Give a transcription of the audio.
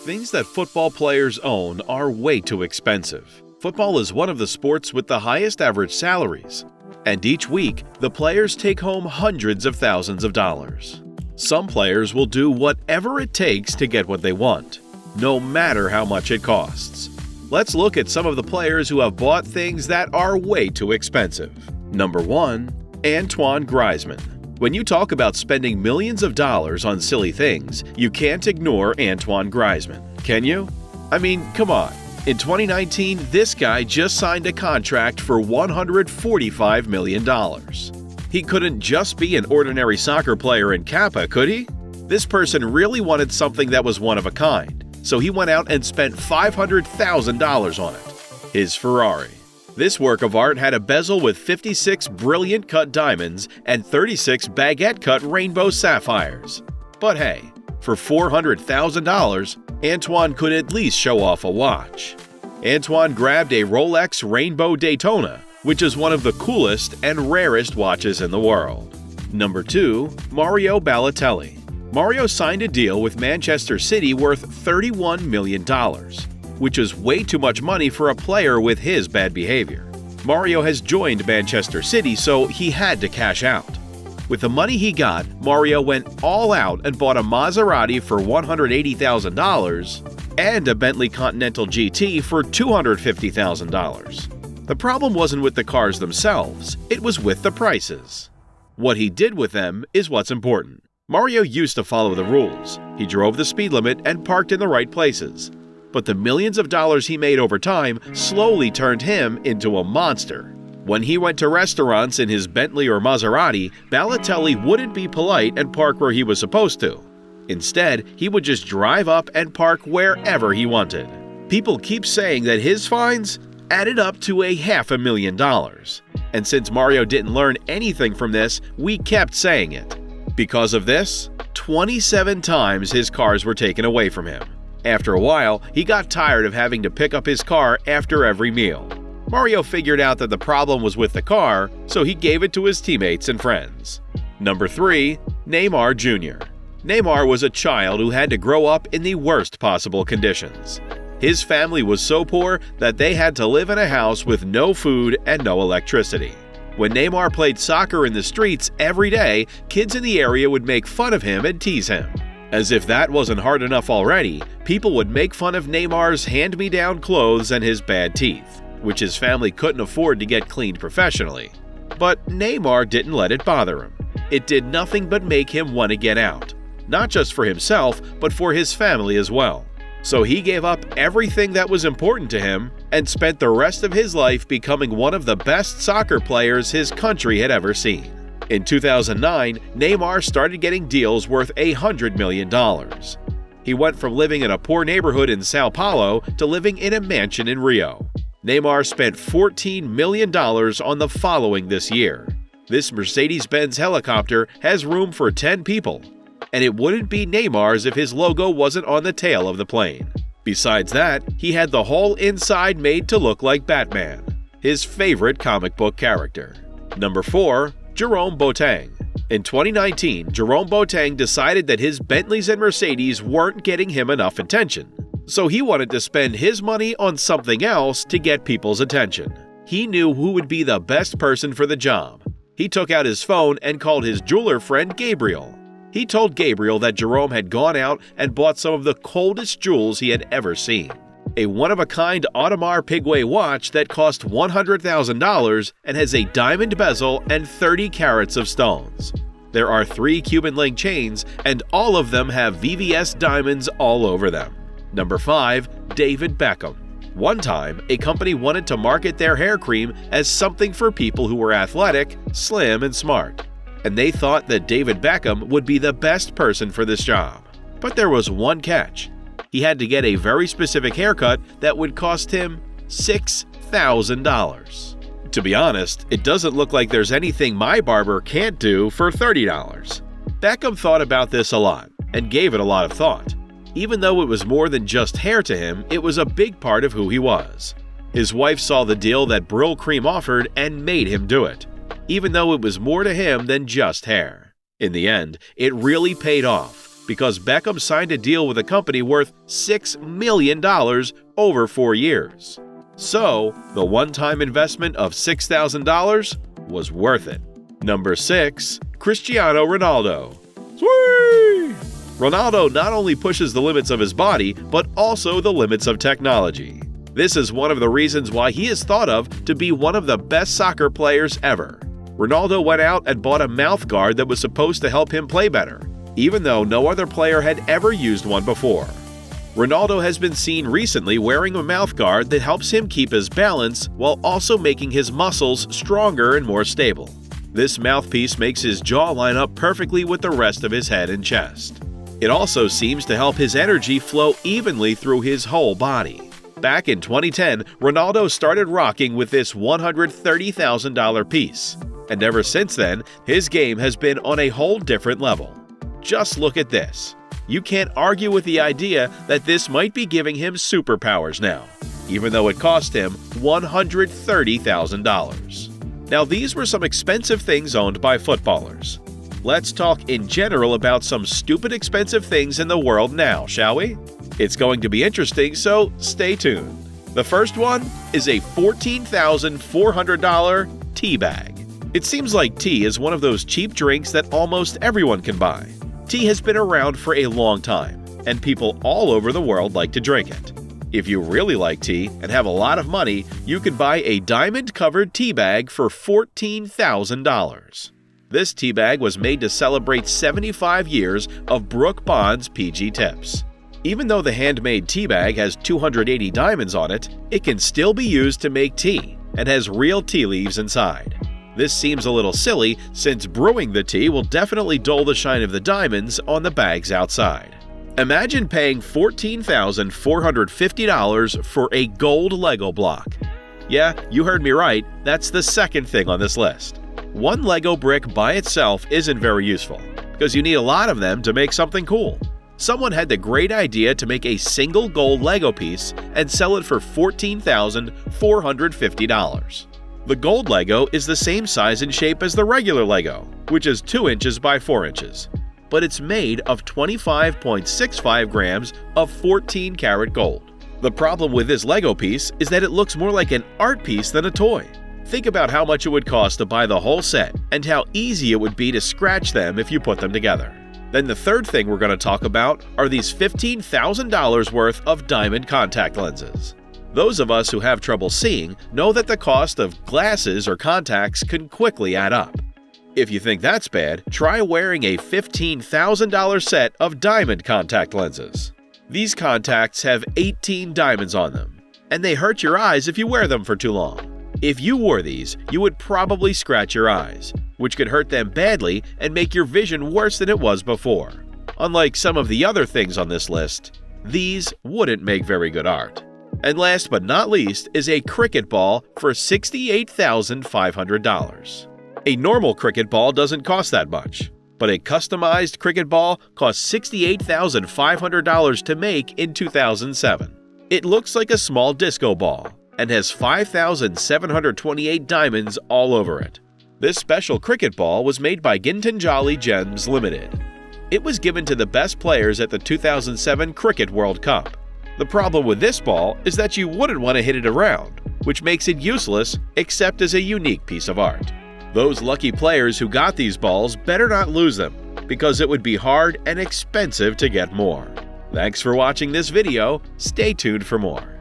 Things that football players own are way too expensive. Football is one of the sports with the highest average salaries, and each week, the players take home hundreds of thousands of dollars. Some players will do whatever it takes to get what they want, no matter how much it costs. Let's look at some of the players who have bought things that are way too expensive. Number 1. Antoine Griezmann. When you talk about spending millions of dollars on silly things, you can't ignore Antoine Griezmann, can you? I mean, come on. In 2019, this guy just signed a contract for $145 million. He couldn't just be an ordinary soccer player in Kappa, could he? This person really wanted something that was one of a kind, so he went out and spent $500,000 on it. His Ferrari. This work of art had a bezel with 56 brilliant cut diamonds and 36 baguette-cut rainbow sapphires. But hey, for $400,000, Antoine could at least show off a watch. Antoine grabbed a Rolex Rainbow Daytona, which is one of the coolest and rarest watches in the world. Number 2. Mario Balotelli. Mario signed a deal with Manchester City worth $31 million. Which is way too much money for a player with his bad behavior. Mario has joined Manchester City, so he had to cash out. With the money he got, Mario went all out and bought a Maserati for $180,000 and a Bentley Continental GT for $250,000. The problem wasn't with the cars themselves, it was with the prices. What he did with them is what's important. Mario used to follow the rules. He drove the speed limit and parked in the right places. But the millions of dollars he made over time slowly turned him into a monster. When he went to restaurants in his Bentley or Maserati, Balotelli wouldn't be polite and park where he was supposed to. Instead, he would just drive up and park wherever he wanted. People keep saying that his fines added up to $500,000. And since Mario didn't learn anything from this, we kept saying it. Because of this, 27 times his cars were taken away from him. After a while, he got tired of having to pick up his car after every meal. Mario figured out that the problem was with the car, so he gave it to his teammates and friends. Number 3. Neymar Jr. Neymar was a child who had to grow up in the worst possible conditions. His family was so poor that they had to live in a house with no food and no electricity. When Neymar played soccer in the streets every day, kids in the area would make fun of him and tease him. As if that wasn't hard enough already, people would make fun of Neymar's hand-me-down clothes and his bad teeth, which his family couldn't afford to get cleaned professionally. But Neymar didn't let it bother him. It did nothing but make him want to get out, not just for himself, but for his family as well. So he gave up everything that was important to him and spent the rest of his life becoming one of the best soccer players his country had ever seen. In 2009, Neymar started getting deals worth $100 million. He went from living in a poor neighborhood in Sao Paulo to living in a mansion in Rio. Neymar spent $14 million on the following this year. This Mercedes-Benz helicopter has room for 10 people, and it wouldn't be Neymar's if his logo wasn't on the tail of the plane. Besides that, he had the whole inside made to look like Batman, his favorite comic book character. Number 4. Jerome Boateng. In 2019, Jerome Boateng decided that his Bentleys and Mercedes weren't getting him enough attention. So he wanted to spend his money on something else to get people's attention. He knew who would be the best person for the job. He took out his phone and called his jeweler friend Gabriel. He told Gabriel that Jerome had gone out and bought some of the coldest jewels he had ever seen. A one-of-a-kind Audemars Piguet watch that cost $100,000 and has a diamond bezel and 30 carats of stones. There are 3 Cuban link chains, and all of them have VVS diamonds all over them. Number 5. David Beckham. One time, a company wanted to market their hair cream as something for people who were athletic, slim, and smart. And they thought that David Beckham would be the best person for this job. But there was one catch. He had to get a very specific haircut that would cost him $6,000. To be honest, it doesn't look like there's anything my barber can't do for $30. Beckham thought about this a lot and gave it a lot of thought. Even though it was more than just hair to him, it was a big part of who he was. His wife saw the deal that Brylcreem offered and made him do it, even though it was more to him than just hair. In the end, it really paid off. because Beckham signed a deal with a company worth $6 million over 4 years. So, the one-time investment of $6,000 was worth it. Number 6. Cristiano Ronaldo. Sweet! Ronaldo not only pushes the limits of his body, but also the limits of technology. This is one of the reasons why he is thought of to be one of the best soccer players ever. Ronaldo went out and bought a mouth guard that was supposed to help him play better, even though no other player had ever used one before. Ronaldo has been seen recently wearing a mouth guard that helps him keep his balance while also making his muscles stronger and more stable. This mouthpiece makes his jaw line up perfectly with the rest of his head and chest. It also seems to help his energy flow evenly through his whole body. Back in 2010, Ronaldo started rocking with this $130,000 piece, and ever since then, his game has been on a whole different level. Just look at this. You can't argue with the idea that this might be giving him superpowers now, even though it cost him $130,000. Now, these were some expensive things owned by footballers. Let's talk in general about some stupid expensive things in the world now, shall we? It's going to be interesting, so stay tuned. The first one is a $14,400 tea bag. It seems like tea is one of those cheap drinks that almost everyone can buy. Tea has been around for a long time, and people all over the world like to drink it. If you really like tea and have a lot of money, you could buy a diamond-covered tea bag for $14,000. This tea bag was made to celebrate 75 years of Brooke Bond's PG Tips. Even though the handmade tea bag has 280 diamonds on it, it can still be used to make tea and has real tea leaves inside. This seems a little silly since brewing the tea will definitely dull the shine of the diamonds on the bag's outside. Imagine paying $14,450 for a gold Lego block. Yeah, you heard me right, that's the second thing on this list. One Lego brick by itself isn't very useful, because you need a lot of them to make something cool. Someone had the great idea to make a single gold Lego piece and sell it for $14,450. The gold Lego is the same size and shape as the regular Lego, which is 2 inches by 4 inches. But it's made of 25.65 grams of 14-karat gold. The problem with this Lego piece is that it looks more like an art piece than a toy. Think about how much it would cost to buy the whole set and how easy it would be to scratch them if you put them together. Then the third thing we're going to talk about are these $15,000 worth of diamond contact lenses. Those of us who have trouble seeing know that the cost of glasses or contacts can quickly add up. If you think that's bad, try wearing a $15,000 set of diamond contact lenses. These contacts have 18 diamonds on them, and they hurt your eyes if you wear them for too long. If you wore these, you would probably scratch your eyes, which could hurt them badly and make your vision worse than it was before. Unlike some of the other things on this list, these wouldn't make very good art. And last but not least is a cricket ball for $68,500. A normal cricket ball doesn't cost that much, but a customized cricket ball cost $68,500 to make in 2007. It looks like a small disco ball and has 5,728 diamonds all over it. This special cricket ball was made by Gintanjali Gems Limited. It was given to the best players at the 2007 Cricket World Cup. The problem with this ball is that you wouldn't want to hit it around, which makes it useless except as a unique piece of art. Those lucky players who got these balls better not lose them, because it would be hard and expensive to get more. Thanks for watching this video. Stay tuned for more.